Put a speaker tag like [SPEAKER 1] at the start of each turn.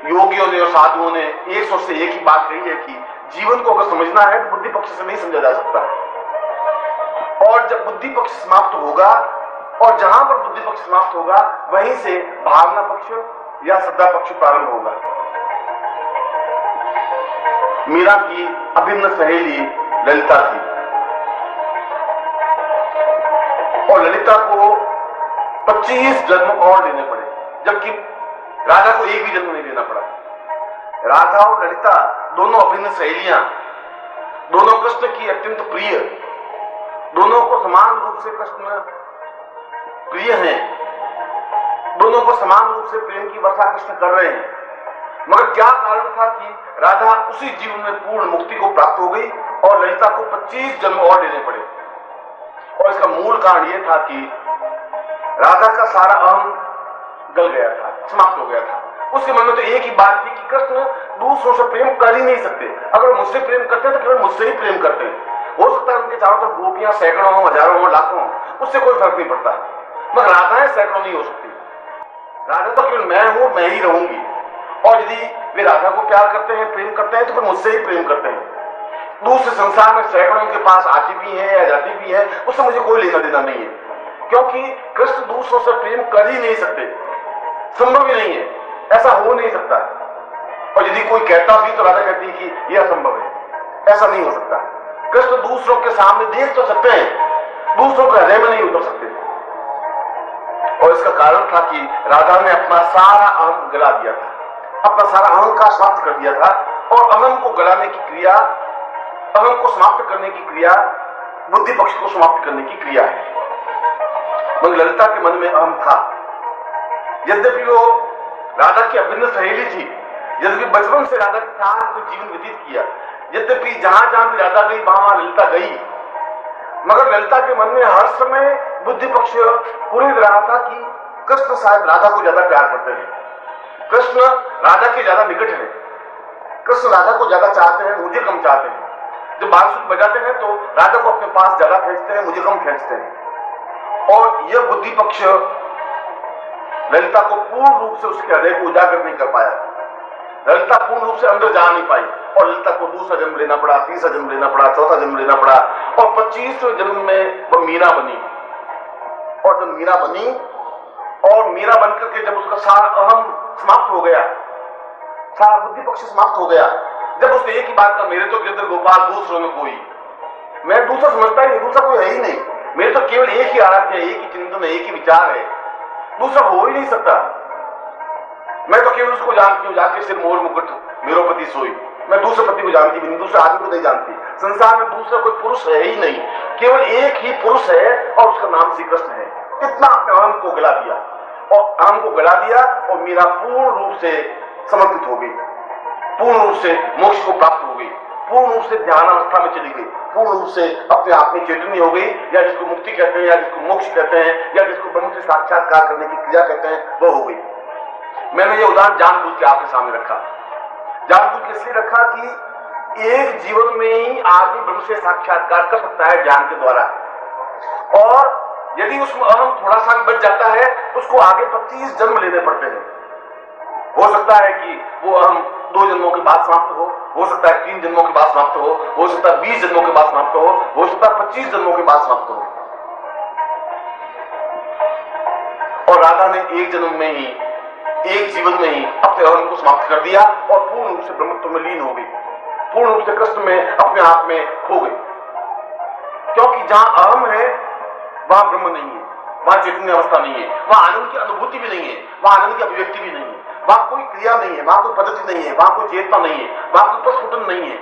[SPEAKER 1] योगियों ने और साधुओं ने एक सोच से एक ही बात कही है कि जीवन को अगर समझना है तो बुद्धि पक्ष से नहीं समझा जा सकता। और जब बुद्धि पक्ष समाप्त होगा और जहां पर बुद्धि पक्ष समाप्त होगा वहीं से भावना पक्ष या श्रद्धा पक्ष प्रारंभ होगा। मीरा की अभिन्न सहेली ललिता थी और ललिता को 25 जन्म और लेने पड़े, जबकि राधा को एक भी जन्म नहीं लेना पड़ा। राधा और ललिता दोनों अभिन्न सहेलियां, दोनों कृष्ण की अत्यंत प्रिय, दोनों को समान रूप से कृष्ण प्रिय हैं, दोनों को समान रूप से प्रेम की वर्षा कृष्ण कर रहे हैं। मगर क्या कारण था कि राधा उसी जीवन में पूर्ण मुक्ति को प्राप्त हो गई और ललिता को 25 जन्म और लेने पड़े। और इसका मूल कारण यह था कि राधा का सारा अहम गल गया था, समाप्त हो गया था। उसके मन में तो एक ही बात थी कि कृष्ण दूसरों से प्रेम कर ही नहीं सकते। अगर मुझसे प्रेम करते हैं तो केवल मुझसे ही प्रेम करते हैं। हो सकता है उनके चारों तरफ गोपियां सैकड़ों हो, हजारों हो, लाखों हो, उससे कोई फर्क नहीं पड़ता, मगर राधाएं सैकड़ों नहीं हो सकती। राधा तो केवल मैं हूं, मैं ही रहूंगी। और यदि वे राधा को प्यार करते हैं, प्रेम करते हैं, तो फिर मुझसे ही प्रेम करते हैं। दूसरे संसार में सैकड़ों के पास आती भी है या जाती भी है, उससे मुझे कोई लेना देना नहीं है, क्योंकि कृष्ण दूसरों से प्रेम कर ही नहीं सकते, संभव ही नहीं है, ऐसा हो नहीं सकता। और यदि कोई कहता भी तो राधा कहती है कि यह असंभव है, ऐसा नहीं हो सकता। कृष्ण दूसरों के सामने देख तो सकते हैं, दूसरों के हृदय में नहीं उतर सकते। और इसका कारण था कि राधा ने अपना सारा अहम गला दिया था, अपना सारा अहंकार समाप्त कर दिया था। और अहम को गलाने की क्रिया, अहम को समाप्त करने की क्रिया बुद्धि पक्ष को समाप्त करने की क्रिया है। मगर ललिता के मन में अहम था। यद्यपि वो राधा की अभिन्न सहेली थी, यद्यपि बचपन से राधा के साथ कोई जीवन व्यतीत किया, यद्यपि जहां जहां भी राधा गई वहां ललिता गई, मगर ललिता के मन में हर समय बुद्धि पक्ष कुरेद रहा था कि कृष्ण शायद राधा को ज्यादा प्यार करते हैं, कृष्ण राधा के ज्यादा निकट है, कृष्ण राधा को ज्यादा चाहते हैं, मुझे कम चाहते हैं। जब बांसुरी बजाते हैं तो राधा को अपने पास ज्यादा खींचते हैं, मुझे कम खींचते हैं। और यह बुद्धि पक्ष ललिता को पूर्ण रूप से उसके हृदय को उजागर नहीं कर पाया। ललिता पूर्ण रूप से अंदर जा नहीं पाई और ललिता को दूसरा जन्म लेना पड़ा, तीसरा जन्म लेना पड़ा, चौथा जन्म लेना पड़ा और 25वें जन्म में वह मीरा बनी। और जब मीरा बनी और मीरा बनकर के जब उसका सारा अहम समाप्त हो गया, सारा बुद्धि पक्ष समाप्त हो गया, जब उसने एक ही बात कहा, मेरे तो गिरधर गोपाल दूसरों में कोई, मैं दूसरा समझता ही नहीं, दूसरा कोई है ही नहीं, मेरे तो केवल एक ही आराध्य है, एक ही चिंतन है, एक ही विचार है, दूसरा हो ही नहीं सकता। मैं तो केवल उसको जानती हूँ, जाके सिर मोर मुकुट मेरो पति सोई। मैं दूसरे पति को जानती भी नहीं, दूसरे आदमी को नहीं जानती। संसार में दूसरा कोई पुरुष है ही नहीं, केवल एक ही पुरुष है और उसका नाम श्री कृष्ण है। इतना अपने अहम को गला दिया और अहम को गला दिया और मीरा पूर्ण रूप से समर्पित हो गई, पूर्ण रूप से मोक्ष को प्राप्त हो गई, पूर्ण रूप से ध्यान अवस्था में चली गई, पूर्ण रूप से अपने आप में चैतन्य हो गई, या जिसको मुक्ति कहते हैं, या जिसको मोक्ष कहते हैं, या जिसको ब्रह्म से साक्षात्कार करने की क्रिया कहते हैं, वो हो गई। मैंने ये उदाहरण जानबूझ के आपके सामने रखा। जानबूझ के इसलिए रखा कि एक जीवन में ही आदमी ब्रह्म से साक्षात्कार कर सकता है ज्ञान के द्वारा। और यदि उसमें अहम थोड़ा सा भी बच जाता है, उसको आगे 25 जन्म लेने पड़ते हैं। हो सकता है कि वो अहम 2 जन्मों के बाद समाप्त हो सकता है 3 जन्मों के बाद समाप्त हो सकता है 20 जन्मों के बाद समाप्त हो सकता है 25 जन्मों के बाद समाप्त हो। और राधा ने एक जन्म में ही, एक जीवन में ही अपने अहम को समाप्त कर दिया और पूर्ण रूप से ब्रह्मत्व में लीन हो गई, पूर्ण रूप से कृष्ण में अपने आप में खो गई। क्योंकि जहां अहम है वहां ब्रह्म नहीं है, वहां चैतन्य अवस्था नहीं है, वहां आनंद की अनुभूति भी नहीं है, वहां आनंद की अभिव्यक्ति भी नहीं है, वहां कोई क्रिया नहीं है, वहां कोई पद्धति नहीं है, वहां कोई चेतना नहीं है, वहां कोई प्रस्फुटन नहीं है।